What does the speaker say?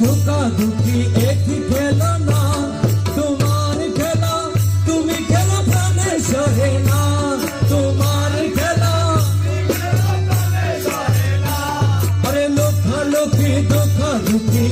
ধোকা ধুকি একই খেলো না, তোমার খেলা তুমি খেলো প্রাণে সহে না, তোমার খেলা আরে লোকা লোকি ধোকা ধুকি